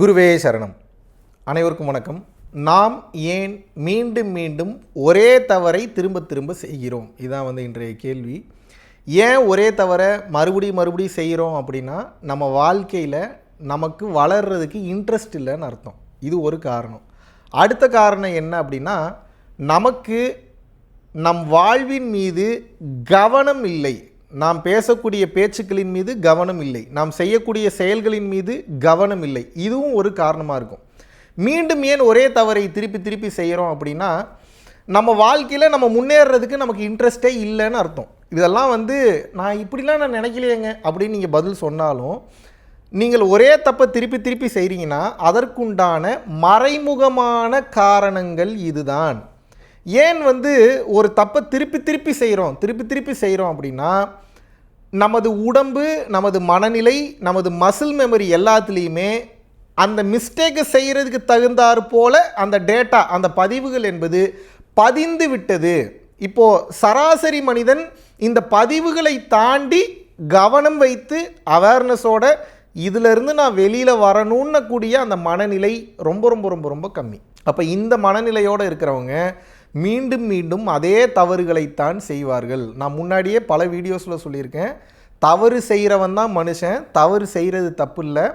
குருவே சரணம். அனைவருக்கும் வணக்கம். நாம் ஏன் மீண்டும் மீண்டும் ஒரே தவறை திரும்ப திரும்ப செய்கிறோம்? இதான் இன்றைய கேள்வி. ஏன் ஒரே தவறை மறுபடியும் செய்கிறோம் அப்படின்னா, நம்ம வாழ்க்கையில் நமக்கு வளர்கிறதுக்கு இன்ட்ரெஸ்ட் இல்லைன்னு அர்த்தம். இது ஒரு காரணம். அடுத்த காரணம் என்ன அப்படின்னா, நமக்கு நம் வாழ்வின் மீது கவனம் இல்லை. நாம் பேசக்கூடிய பேச்சுக்களின் மீது கவனம் இல்லை. நாம் செய்யக்கூடிய செயல்களின் மீது கவனம் இல்லை. இதுவும் ஒரு காரணமாக இருக்கும். மீண்டும் ஏன் ஒரே தவறை திருப்பி செய்கிறோம் அப்படின்னா, நம்ம வாழ்க்கையில் நம்ம முன்னேறதுக்கு நமக்கு இன்ட்ரெஸ்டே இல்லைன்னு அர்த்தம். இதெல்லாம் நான் நினைக்கலையேங்க அப்படின்னு நீங்கள் பதில் சொன்னாலும், நீங்கள் ஒரே தப்பை திருப்பி செய்கிறீங்கன்னா அதற்குண்டான மறைமுகமான காரணங்கள் இதுதான். ஏன் ஒரு தப்பை திருப்பி செய்கிறோம் அப்படின்னா, நமது உடம்பு, நமது மனநிலை, நமது மசில் மெமரி எல்லாத்துலேயுமே அந்த மிஸ்டேக்கை செய்கிறதுக்கு தகுந்தாறு போல் அந்த டேட்டா, அந்த பதிவுகள் என்பது பதிந்து விட்டது. இப்போது சராசரி மனிதன் இந்த பதிவுகளை தாண்டி கவனம் வைத்து அவேர்னஸோட இதிலிருந்து நான் வெளியில் வரணும்னு கூடிய அந்த மனநிலை ரொம்ப ரொம்ப ரொம்ப ரொம்ப கம்மி. அப்போ இந்த மனநிலையோடு இருக்கிறவங்க மீண்டும் அதே தவறுகளைத்தான் செய்வார்கள். நான் முன்னாடியே பல வீடியோஸில் சொல்லியிருக்கேன், தவறு செய்கிறவன் தான் மனுஷன், தவறு செய்கிறது தப்பு இல்லை.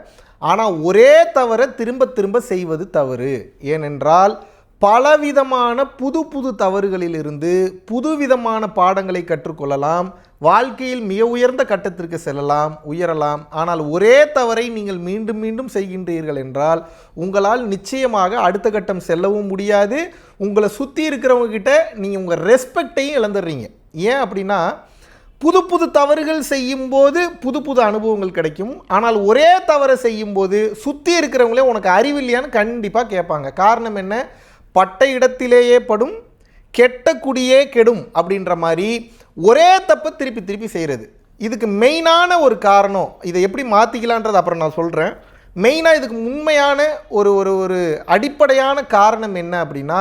ஆனால் ஒரே தவறை திரும்ப செய்வது தவறு. ஏனென்றால் பலவிதமான புது தவறுகளிலிருந்து புதுவிதமான பாடங்களை கற்றுக்கொள்ளலாம். வாழ்க்கையில் மிக உயர்ந்த கட்டத்திற்கு செல்லலாம், உயரலாம். ஆனால் ஒரே தவறை நீங்கள் மீண்டும் செய்கின்றீர்கள் என்றால் உங்களால் நிச்சயமாக அடுத்த கட்டம் செல்லவும் முடியாது. உங்களை சுற்றி இருக்கிறவங்ககிட்ட நீங்கள் உங்கள் ரெஸ்பெக்டையும் இழந்துடுறீங்க. ஏன் அப்படின்னா, புது தவறுகள் செய்யும்போது புது அனுபவங்கள் கிடைக்கும். ஆனால் ஒரே தவறை செய்யும்போது சுற்றி இருக்கிறவங்களே உனக்கு அறிவில்லையான்னு கண்டிப்பாக கேட்பாங்க. காரணம் என்ன? பட்ட இடத்திலேயே படும், கெட்ட குடியே கெடும் அப்படின்ற மாதிரி ஒரே தப்பை திருப்பி செய்கிறது. இதுக்கு மெயினான ஒரு காரணம், இதை எப்படி மாற்றிக்கலான்றது அப்புறம் நான் சொல்கிறேன். மெயினாக இதுக்கு உண்மையான ஒரு அடிப்படையான காரணம் என்ன அப்படின்னா,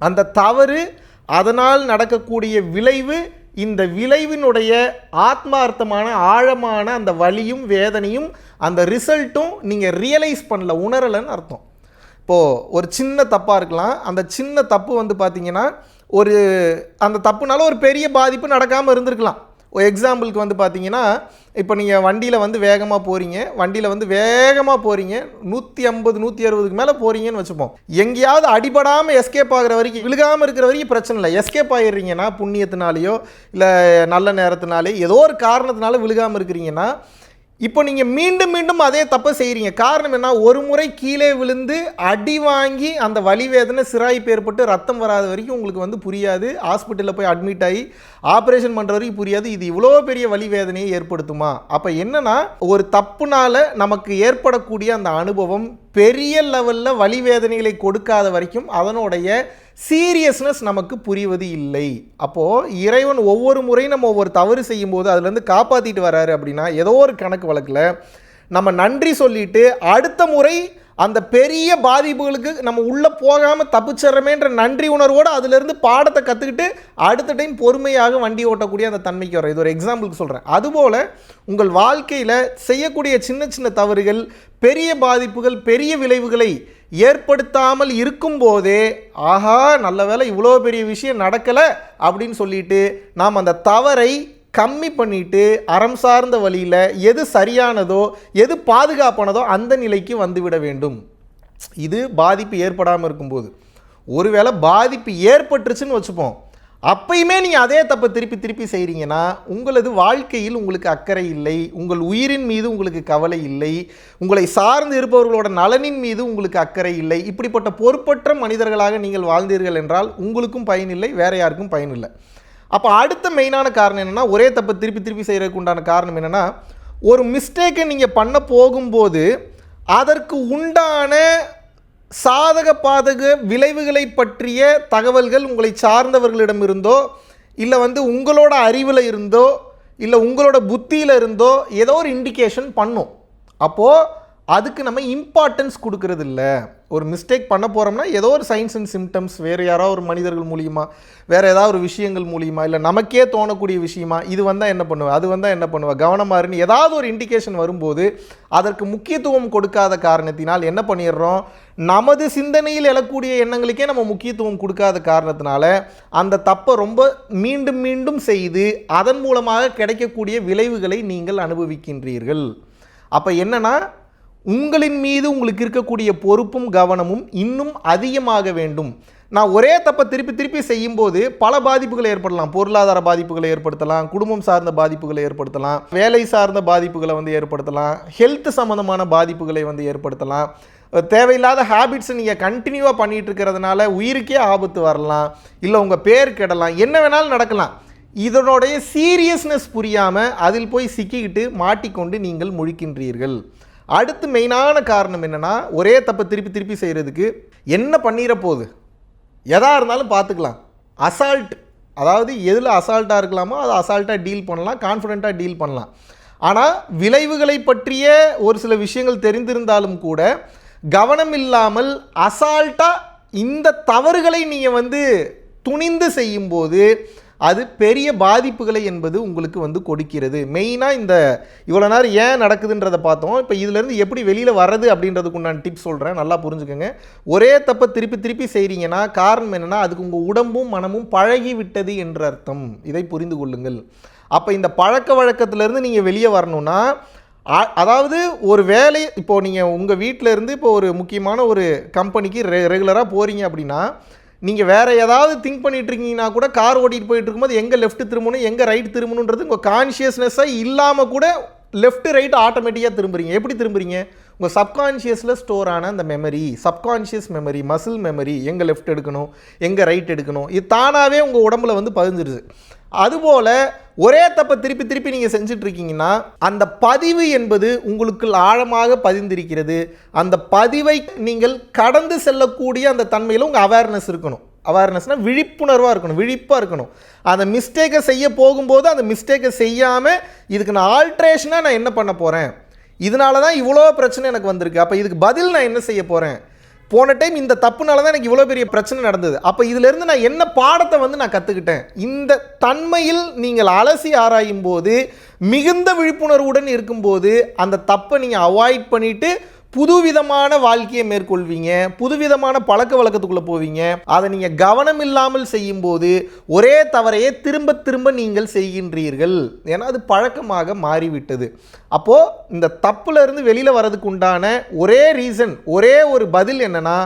அந்த தவறு, அதனால் நடக்கக்கூடிய விளைவு, இந்த விளைவினுடைய ஆத்மார்த்தமான ஆழமான அந்த வலியும் வேதனையும் அந்த ரிசல்ட்டும் நீங்கள் ரியலைஸ் பண்ணல, உணரலைன்னு அர்த்தம். இப்போது ஒரு சின்ன தப்பாக இருக்கலாம். அந்த சின்ன தப்பு பார்த்திங்கன்னா, அந்த தப்புனால ஒரு பெரிய பாதிப்பு நடக்காமல் இருந்திருக்கலாம். ஒரு எக்ஸாம்பிளுக்கு பார்த்திங்கன்னா, இப்போ நீங்கள் வண்டியில் வேகமாக போகிறீங்க, 150 160க்கு மேலே போகிறீங்கன்னு வச்சுப்போம். எங்கேயாவது அடிபடாமல் எஸ்கேப் ஆகிற வரைக்கும், விழுகாமல் இருக்கிற வரைக்கும் பிரச்சனை இல்லை. எஸ்கேப் ஆகிடுறீங்கன்னா, புண்ணியத்தினாலேயோ இல்லை நல்ல நேரத்தினாலே ஏதோ ஒரு காரணத்தினால விழுகாமல் இருக்கிறீங்கன்னா, இப்போ நீங்கள் மீண்டும் அதே தப்பை செய்கிறீங்க. காரணம் என்ன? ஒரு முறை கீழே விழுந்து அடி வாங்கி அந்த வலி வேதனை சிராய்ப்பு ஏற்பட்டு ரத்தம் வராத வரைக்கும் உங்களுக்கு புரியாது. ஹாஸ்பிட்டலில் போய் அட்மிட் ஆகி ஆப்ரேஷன் பண்ணுற வரைக்கும் புரியாது இது இவ்வளோ பெரிய வலி வேதனையை ஏற்படுத்துமா. அப்போ என்னன்னா, ஒரு தப்புனால நமக்கு ஏற்படக்கூடிய அந்த அனுபவம் பெரிய லெவலில் வலி வேதனைகளை கொடுக்காத வரைக்கும் அதனுடைய சீரியஸ்னஸ் நமக்கு புரிவது இல்லை. அப்போது இறைவன் ஒவ்வொரு முறையும் நம்ம ஒவ்வொரு தவறு செய்யும்போது அதுலேருந்து காப்பாற்றிட்டு வராரு அப்படின்னா, ஏதோ ஒரு கணக்கு வழக்கில் நம்ம நன்றி சொல்லிட்டு அடுத்த முறை அந்த பெரிய பாதிப்புகளுக்கு நம்ம உள்ளே போகாமல் தப்பிச்சிட்றமேன்ற நன்றி உணர்வோடு அதிலிருந்து பாடத்தை கற்றுக்கிட்டு அடுத்த டைம் பொறுமையாக வண்டி ஓட்டக்கூடிய அந்த தன்மைக்கு வரும். இது ஒரு எக்ஸாம்பிளுக்கு சொல்கிறேன். அதுபோல் உங்கள் வாழ்க்கையில் செய்யக்கூடிய சின்ன தவறுகள் பெரிய பாதிப்புகள், பெரிய விளைவுகளை ஏற்படுத்தாமல் இருக்கும்போதே, ஆஹா நல்ல வேளை இவ்வளோ பெரிய விஷயம் நடக்கலை அப்படின்னு சொல்லிட்டு நாம் அந்த தவறை கம்மி பண்ணிட்டு அறம் சார்ந்த வழியில் எது சரியானதோ எது பாதுகாப்பானதோ அந்த நிலைக்கு வந்துவிட வேண்டும். இது பாதிப்பு ஏற்படாமல் இருக்கும்போது. ஒருவேளை பாதிப்பு ஏற்பட்டுருச்சுன்னு வச்சுப்போம், அப்பயுமே நீங்கள் அதே தப்பை திருப்பி செய்கிறீங்கன்னா உங்களது வாழ்க்கையில் உங்களுக்கு அக்கறை இல்லை, உங்கள் உயிரின் மீது உங்களுக்கு கவலை இல்லை, உங்களை சார்ந்து இருப்பவர்களோட நலனின் மீது உங்களுக்கு அக்கறை இல்லை. இப்படிப்பட்ட பொறுப்பற்ற மனிதர்களாக நீங்கள் வாழ்ந்தீர்கள் என்றால் உங்களுக்கும் பயனில்லை, வேற யாருக்கும் பயனில்லை. அப்போ அடுத்த மெயினான காரணம் என்னென்னா, ஒரே தப்பை திருப்பி செய்கிறதுக்கு உண்டான காரணம் என்னென்னா, ஒரு மிஸ்டேக்கை நீங்கள் பண்ண போகும்போது அதற்கு உண்டான சாதக பாதக விளைவுகளை பற்றிய தகவல்கள் உங்களை சார்ந்தவர்களிடம் இருந்தோ இல்லை உங்களோட அறிவில் இருந்தோ இல்லை உங்களோட புத்தியில் இருந்தோ ஏதோ ஒரு இண்டிகேஷன் பண்ணும். அப்போது அதுக்கு நம்ம இம்பார்ட்டன்ஸ் கொடுக்கறது இல்லை. ஒரு மிஸ்டேக் பண்ண போகிறோம்னா ஏதோ ஒரு சைன்ஸ் அண்ட் சிம்டம்ஸ் வேறு யாரோ ஒரு மனிதர்கள் மூலியமா, வேறு ஏதாவது ஒரு விஷயங்கள் மூலியமா, இல்லை நமக்கே தோணக்கூடிய விஷயமா, இது வந்தால் என்ன பண்ணுவேன், அது வந்தால் என்ன பண்ணுவேன், கவனமாக இருன்னு ஏதாவது ஒரு இண்டிகேஷன் வரும்போது அதற்கு முக்கியத்துவம் கொடுக்காத காரணத்தினால் என்ன பண்ணிடுறோம், நமது சிந்தனையில் எழக்கூடிய எண்ணங்களுக்கே நம்ம முக்கியத்துவம் கொடுக்காத காரணத்தினால அந்த தப்பை ரொம்ப மீண்டும் மீண்டும் செய்து அதன் மூலமாக கிடைக்கக்கூடிய விளைவுகளை நீங்கள் அனுபவிக்கின்றீர்கள். அப்போ என்னன்னா, உங்களின் மீது உங்களுக்கு இருக்கக்கூடிய பொறுப்பும் கவனமும் இன்னும் அதிகமாக வேண்டும். நான் ஒரே தப்பை திருப்பி திருப்பி செய்யும்போது பல பாதிப்புகளை ஏற்படலாம். பொருளாதார பாதிப்புகளை ஏற்படுத்தலாம், குடும்பம் சார்ந்த பாதிப்புகளை ஏற்படுத்தலாம், வேலை சார்ந்த பாதிப்புகளை ஏற்படுத்தலாம், ஹெல்த் சம்மந்தமான பாதிப்புகளை ஏற்படுத்தலாம். தேவையில்லாத ஹேபிட்ஸை நீங்கள் கண்டினியூவாக பண்ணிகிட்டு இருக்கிறதுனால உயிருக்கே ஆபத்து வரலாம், இல்லை உங்கள் பேர் கெடலாம், என்ன வேணாலும் நடக்கலாம். இதனுடைய சீரியஸ்னஸ் புரியாமல் அதில் போய் சிக்கிக்கிட்டு மாட்டிக்கொண்டு நீங்கள் முழிக்கின்றீர்கள். அடுத்து மெயினான காரணம் என்னென்னா, ஒரே தப்பை திருப்பி திருப்பி செய்கிறதுக்கு என்ன பண்ணிட போகுது, எதாக இருந்தாலும் பார்த்துக்கலாம், அசால்ட். அதாவது எதில் அசால்ட்டாக இருக்கலாமோ அதை அசால்ட்டாக டீல் பண்ணலாம், கான்ஃபிடெண்ட்டாக டீல் பண்ணலாம். ஆனால் விளைவுகளை பற்றிய ஒரு சில விஷயங்கள் தெரிந்திருந்தாலும் கூட கவனம் இல்லாமல் அசால்ட்டாக இந்த தவறுகளை நீங்கள் துணிந்து செய்யும்போது அது பெரிய பாதிப்புகளை என்பது உங்களுக்கு கொடுக்கிறது. மெயினாக இந்த இவ்வளோ நேரம் ஏன் நடக்குதுன்றதை பார்த்தோம். இப்போ இதிலேருந்து எப்படி வெளியில் வர்றது அப்படின்றதுக்கு நான் டிப்ஸ் சொல்கிறேன், நல்லா புரிஞ்சுக்கோங்க. ஒரே தப்பை திருப்பி திருப்பி செய்கிறீங்கன்னா காரணம் என்னென்னா, அதுக்கு உங்கள் உடம்பும் மனமும் பழகி விட்டது என்ற அர்த்தம். இதை புரிந்து கொள்ளுங்கள். அப்போ இந்த பழக்க வழக்கத்திலேருந்து நீங்கள் வெளியே வரணும்னா, அதாவது ஒரு வேலை, இப்போது நீங்கள் உங்கள் வீட்டில் இருந்து இப்போ ஒரு முக்கியமான ஒரு கம்பெனிக்கு ரெகுலராக போகிறீங்க அப்படின்னா, நீங்கள் வேறு ஏதாவது திங்க் பண்ணிகிட்டு இருக்கீங்கன்னா கூட கார் ஓட்டிகிட்டு போயிட்டு இருக்கும்போது எங்கே லெஃப்ட் திரும்பணும் எங்கே ரைட் திரும்பணுன்றது உங்கள் கான்ஷியஸ்னஸாக இல்லாமல் கூட லெஃப்ட் ரைட் ஆட்டோமேட்டிக்காக திரும்புறீங்க. எப்படி திரும்புறீங்க, உங்கள் சப்கான்ஷியஸில் ஸ்டோர் ஆன அந்த memory, subconscious memory, muscle memory, எங்கே லெஃப்ட் எடுக்கணும் எங்கே ரைட் எடுக்கணும், இது தானாகவே உங்கள் உடம்புல பதிஞ்சிருது. அதுபோல் ஒரே தப்பை திருப்பி திருப்பி நீங்கள் செஞ்சிட்ருக்கீங்கன்னா அந்த பதிவு என்பது உங்களுக்குள் ஆழமாக பதிந்திருக்கிறது. அந்த பதிவை நீங்கள் கடந்து செல்லக்கூடிய அந்த தன்மையில் உங்கள் அவேர்னஸ் இருக்கணும். அவேர்னஸ்னால் விழிப்புணர்வாக இருக்கணும், விழிப்பாக இருக்கணும். அந்த மிஸ்டேக்கை செய்ய போகும்போது அந்த மிஸ்டேக்கை செய்யாமல் இதுக்கு நான் ஆல்ட்ரேஷனாக நான் என்ன பண்ண போகிறேன், இதனால தான் இவ்வளோ பிரச்சனை எனக்கு வந்திருக்கு, அப்போ இதுக்கு பதில் நான் என்ன செய்ய போகிறேன், போன டைம் இந்த தப்புனால தான் எனக்கு இவ்வளோ பெரிய பிரச்சனை நடந்தது, அப்போ இதிலேருந்து நான் என்ன பாடத்தை நான் கற்றுக்கிட்டேன். இந்த தன்மையில் நீங்கள் அலசி ஆராயும் போது, மிகுந்த விழிப்புணர்வுடன் இருக்கும்போது அந்த தப்பை நீங்கள் அவாய்ட் பண்ணிவிட்டு புதுவிதமான வாழ்க்கையை மேற்கொள்வீங்க, புதுவிதமான பழக்க வழக்கத்துக்குள்ளே போவீங்க. அதை நீங்கள் கவனம் இல்லாமல் செய்யும்போது ஒரே தவறையே திரும்ப திரும்ப நீங்கள் செய்கின்றீர்கள். ஏன்னா அது பழக்கமாக மாறிவிட்டது. அப்போது இந்த தப்புலேருந்து வெளியில் வர்றதுக்கு உண்டான ஒரே ரீசன், ஒரே ஒரு பதில் என்னென்னா,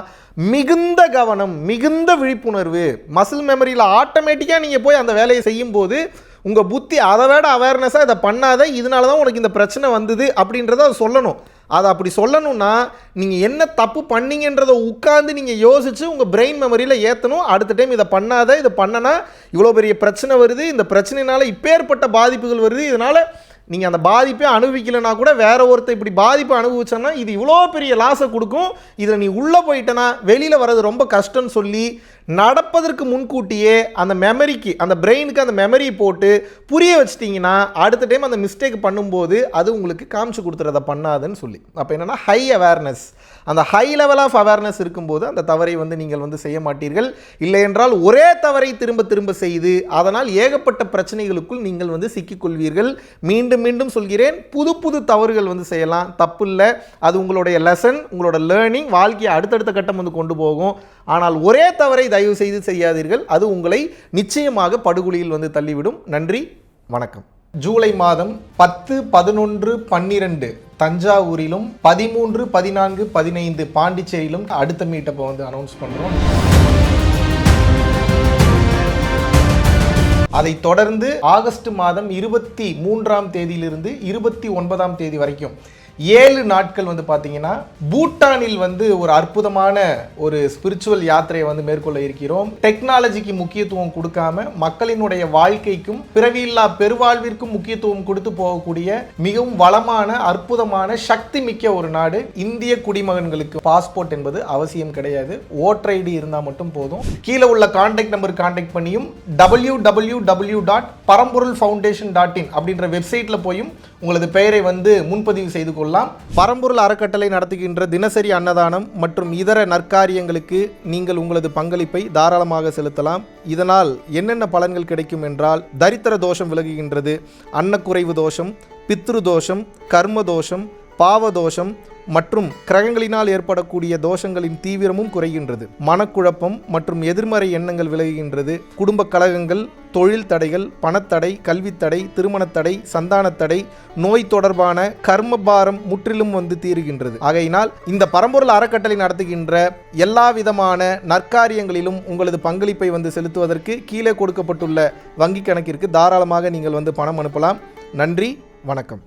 மிகுந்த கவனம், மிகுந்த விழிப்புணர்வு. மசில் மெமரியில் ஆட்டோமேட்டிக்காக நீங்கள் போய் அந்த வேலையை செய்யும்போது உங்கள் புத்தி அதை விட அவேர்னஸாக இதை பண்ணாத, இதனால தான் உனக்கு இந்த பிரச்சனை வந்தது அப்படின்றத அதை சொல்லணும். அதை அப்படி சொல்லணும்னா நீங்கள் என்ன தப்பு பண்ணீங்கன்றதை உட்காந்து நீங்கள் யோசித்து உங்கள் பிரெயின் மெமரியில் ஏற்றணும். அடுத்த டைம் இதை பண்ணாத, இதை பண்ணனா இவ்வளோ பெரிய பிரச்சனை வருது, இந்த பிரச்சனையினால் இப்பேற்பட்ட பாதிப்புகள் வருது, இதனால் நீங்கள் அந்த பாதிப்பை அனுபவிக்கலைன்னா கூட வேற ஒருத்தர் இப்படி பாதிப்பை அனுபவிச்சோன்னா இது இவ்வளோ பெரிய லாஸை கொடுக்கும், இதில் நீ உள்ளே போயிட்டனா வெளியில் வர்றது ரொம்ப கஷ்டம்னு சொல்லி நடப்பதற்கு முன்கூட்டியே அந்த மெமரிக்கு, அந்த பிரெயினுக்கு அந்த மெமரி போட்டு புரிய வச்சிட்டிங்கன்னா அடுத்த டைம் அந்த மிஸ்டேக் பண்ணும்போது அது உங்களுக்கு காமிச்சு கொடுத்துறத பண்ணாதுன்னு சொல்லி. அப்போ என்னென்னா ஹை அவேர்னஸ், அந்த ஹை லெவல் ஆஃப் அவேர்னஸ் இருக்கும்போது அந்த தவறை நீங்கள் செய்ய மாட்டீர்கள். இல்லை என்றால் ஒரே தவறை திரும்ப திரும்ப செய்து அதனால் ஏகப்பட்ட பிரச்சனைகளுக்குள் நீங்கள் சிக்கிக்கொள்வீர்கள். மீண்டும் மீண்டும் சொல்கிறேன், புது புது தவறுகள் செய்யலாம், தப்பு இல்லை. அது உங்களுடைய லெசன், உங்களோட லேர்னிங், வாழ்க்கையை அடுத்தடுத்த கட்டம் கொண்டு போகும். ஆனால் ஒரே தவறை தயவு செய்து செய்யாதீர்கள், அது உங்களை நிச்சயமாக படுகொலியில் தள்ளிவிடும். நன்றி, வணக்கம். ஜூலை மாதம் 10, 11, 12 தஞ்சாவூரிலும் 13, 14, 15 பாண்டிச்சேரியிலும் அடுத்த மீட்டப்போ அனௌன்ஸ் பண்ணுறோம். அதைத் தொடர்ந்து ஆகஸ்ட் மாதம் 23ஆம் தேதியிலிருந்து 29ஆம் தேதி வரைக்கும் 7 நாட்கள் பார்த்தீங்கன்னா பூட்டானில் ஒரு அற்புதமான ஒரு ஸ்பிரிச்சுவல் யாத்திரையை மேற்கொள்ள இருக்கிறோம். டெக்னாலஜிக்கு முக்கியத்துவம் கொடுக்காம மக்களினுடைய வாழ்க்கைக்கும் பிறவியில்லா பெருவாழ்விற்கும் முக்கியத்துவம் கொடுத்து போகக்கூடிய மிகவும் வளமான அற்புதமான சக்தி மிக்க ஒரு நாடு. இந்திய குடிமகன்களுக்கு பாஸ்போர்ட் என்பது அவசியம் கிடையாது, ஓட்டர் ஐடி இருந்தால் மட்டும் போதும். கீழே உள்ள கான்டாக்ட் நம்பர் கான்டாக்ட் பண்ணியும் www.paramporulfoundation.in அப்படின்ற வெப்சைட்டில் போயும் உங்களது பெயரை முன்பதிவு செய்து கொள்ள கொள்ளலாம். பரம்பொருள் அறக்கட்டளை நடத்துகின்ற தினசரி அன்னதானம் மற்றும் இதர நற்காரியங்களுக்கு நீங்கள் உங்களது பங்களிப்பை தாராளமாக செலுத்தலாம். இதனால் என்னென்ன பலன்கள் கிடைக்கும் என்றால், தரித்திர தோஷம் விலகுகின்றது, அன்னக்குறைவு தோஷம், பித்ரு தோஷம், கர்ம தோஷம், பாவதோஷம் மற்றும் கிரகங்களினால் ஏற்படக்கூடிய தோஷங்களின் தீவிரமும் குறைகின்றது. மனக்குழப்பம் மற்றும் எதிர்மறை எண்ணங்கள் விலகுகின்றது. குடும்ப கலகங்கள், தொழில் தடைகள், பணத்தடை, கல்வித்தடை, திருமணத்தடை, சந்தானத்தடை, நோய் தொடர்பான கர்மபாரம் முற்றிலும் தீருகின்றது. ஆகையினால் இந்த பரம்பொருள் அறக்கட்டளை நடத்துகின்ற எல்லா விதமான நற்காரியங்களிலும் உங்களது பங்களிப்பை செலுத்துவதற்கு கீழே கொடுக்கப்பட்டுள்ள வங்கி கணக்கிற்கு தாராளமாக நீங்கள் பணம் அனுப்பலாம். நன்றி, வணக்கம்.